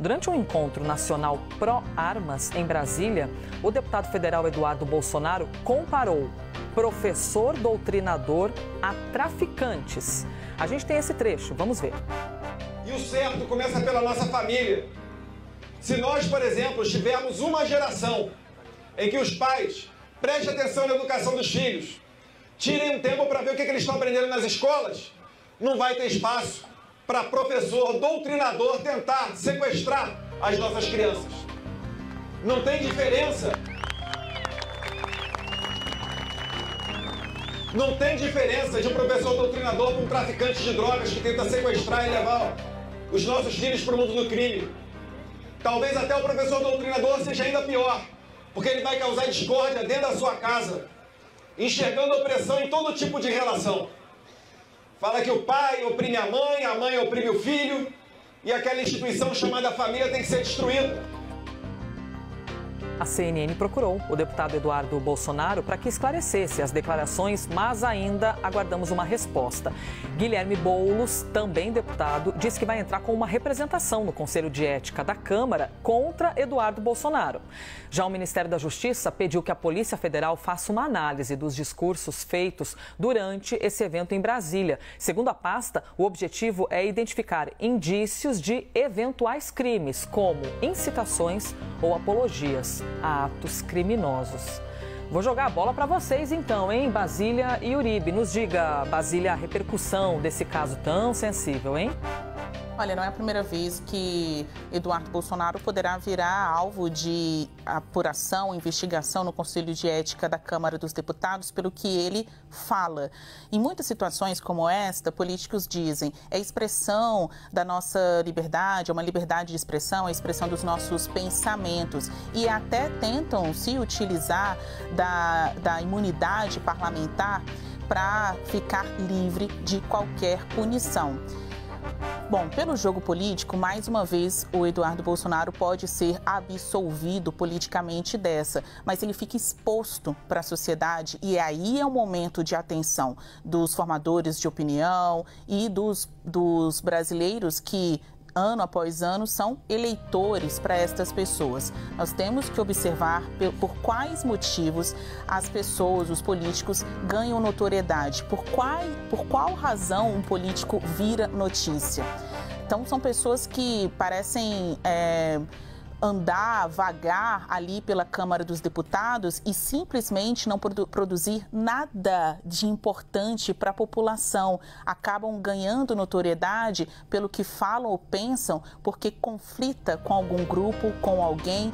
Durante um encontro nacional pró-armas em Brasília, o deputado federal Eduardo Bolsonaro comparou professor doutrinador a traficantes. A gente tem esse trecho, vamos ver. E o certo começa pela nossa família. Se nós, por exemplo, tivermos uma geração em que os pais prestem atenção na educação dos filhos, tirem um tempo para ver o que eles estão aprendendo nas escolas, não vai ter espaço para professor doutrinador tentar sequestrar as nossas crianças. Não tem diferença. Não tem diferença de um professor doutrinador para um traficante de drogas que tenta sequestrar e levar os nossos filhos para o mundo do crime. Talvez até o professor doutrinador seja ainda pior, porque ele vai causar discórdia dentro da sua casa, enxergando opressão em todo tipo de relação. Fala que o pai oprime a mãe oprime o filho, e aquela instituição chamada família tem que ser destruída. A CNN procurou o deputado Eduardo Bolsonaro para que esclarecesse as declarações, mas ainda aguardamos uma resposta. Guilherme Boulos, também deputado, disse que vai entrar com uma representação no Conselho de Ética da Câmara contra Eduardo Bolsonaro. Já o Ministério da Justiça pediu que a Polícia Federal faça uma análise dos discursos feitos durante esse evento em Brasília. Segundo a pasta, o objetivo é identificar indícios de eventuais crimes, como incitações ou apologias a atos criminosos. Vou jogar a bola para vocês então, hein? Basília e Uribe. Nos diga, Basília, a repercussão desse caso tão sensível, hein? Olha, não é a primeira vez que Eduardo Bolsonaro poderá virar alvo de apuração, investigação no Conselho de Ética da Câmara dos Deputados pelo que ele fala. Em muitas situações como esta, políticos dizem é expressão da nossa liberdade, é uma liberdade de expressão, é a expressão dos nossos pensamentos e até tentam se utilizar da imunidade parlamentar para ficar livre de qualquer punição. Bom, pelo jogo político, mais uma vez o Eduardo Bolsonaro pode ser absolvido politicamente dessa, mas ele fica exposto para a sociedade e aí é o momento de atenção dos formadores de opinião e dos brasileiros que ano após ano, são eleitores para estas pessoas. Nós temos que observar por quais motivos as pessoas, os políticos, ganham notoriedade, por qual razão um político vira notícia. Então, são pessoas que parecem andar, vagar ali pela Câmara dos Deputados e simplesmente não produzir nada de importante para a população. Acabam ganhando notoriedade pelo que falam ou pensam, porque conflita com algum grupo, com alguém,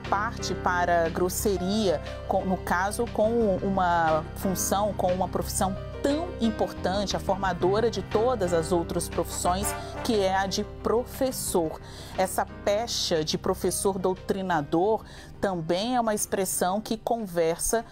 parte para grosseria, no caso, com uma função, com uma profissão tão importante, a formadora de todas as outras profissões, que é a de professor. Essa pecha de professor doutrinador também é uma expressão que conversa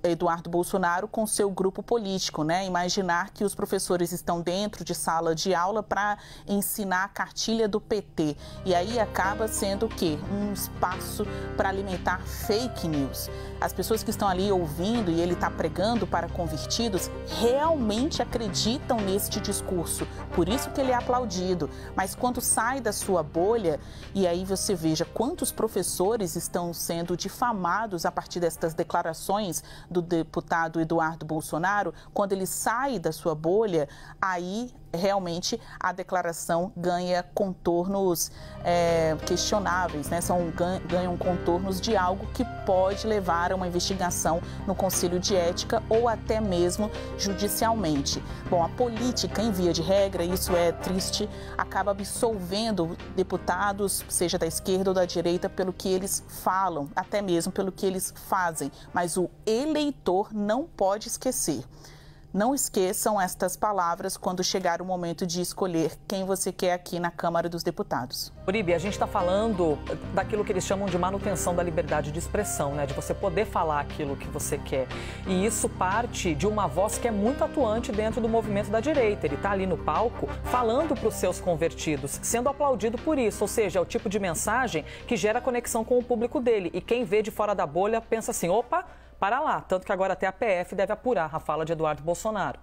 Eduardo Bolsonaro com seu grupo político, né? Imaginar que os professores estão dentro de sala de aula para ensinar a cartilha do PT. E aí acaba sendo o quê? Um espaço para alimentar fake news. As pessoas que estão ali ouvindo e ele está pregando para convertidos realmente acreditam neste discurso. Por isso que ele é aplaudido. Mas quando sai da sua bolha, e aí você veja quantos professores estão sendo difamados a partir destas declarações do deputado Eduardo Bolsonaro, quando ele sai da sua bolha, aí realmente a declaração ganha contornos questionáveis, né? Ganham contornos de algo que pode levar a uma investigação no Conselho de Ética ou até mesmo judicialmente. Bom, a política, em via de regra, isso é triste, acaba absolvendo deputados, seja da esquerda ou da direita, pelo que eles falam, até mesmo pelo que eles fazem. Mas o eleitor não pode esquecer. Não esqueçam estas palavras quando chegar o momento de escolher quem você quer aqui na Câmara dos Deputados. Uribe, a gente está falando daquilo que eles chamam de manutenção da liberdade de expressão, né? De você poder falar aquilo que você quer. E isso parte de uma voz que é muito atuante dentro do movimento da direita. Ele está ali no palco falando para os seus convertidos, sendo aplaudido por isso. Ou seja, é o tipo de mensagem que gera conexão com o público dele. E quem vê de fora da bolha pensa assim, opa, para lá. Tanto que agora até a PF deve apurar a fala de Eduardo Bolsonaro.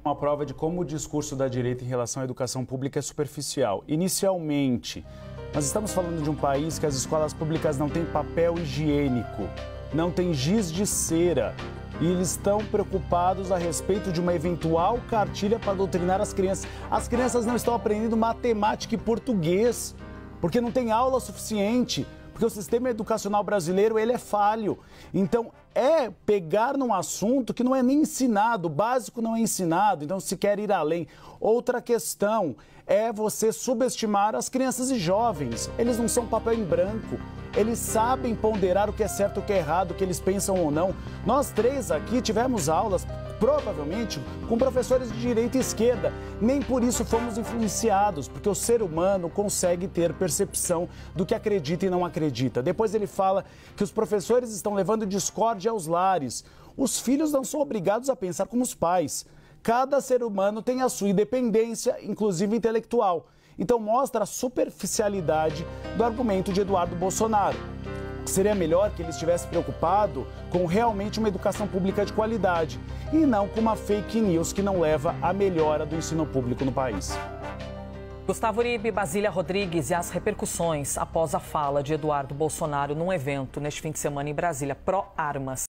Uma prova de como o discurso da direita em relação à educação pública é superficial. Inicialmente, nós estamos falando de um país que as escolas públicas não têm papel higiênico, não tem giz de cera. E eles estão preocupados a respeito de uma eventual cartilha para doutrinar as crianças. As crianças não estão aprendendo matemática e português, porque não tem aula suficiente, porque o sistema educacional brasileiro ele é falho. Então, é pegar num assunto que não é nem ensinado, o básico não é ensinado, então se quer ir além. Outra questão é você subestimar as crianças e jovens. Eles não são papel em branco. Eles sabem ponderar o que é certo e o que é errado, o que eles pensam ou não. Nós três aqui tivemos aulas, provavelmente, com professores de direita e esquerda. Nem por isso fomos influenciados, porque o ser humano consegue ter percepção do que acredita e não acredita. Depois ele fala que os professores estão levando discórdia aos lares. Os filhos não são obrigados a pensar como os pais. Cada ser humano tem a sua independência, inclusive intelectual. Então mostra a superficialidade do argumento de Eduardo Bolsonaro. Seria melhor que ele estivesse preocupado com realmente uma educação pública de qualidade e não com uma fake news que não leva à melhora do ensino público no país. Gustavo Uribe, Basília Rodrigues e as repercussões após a fala de Eduardo Bolsonaro num evento neste fim de semana em Brasília, pró-armas.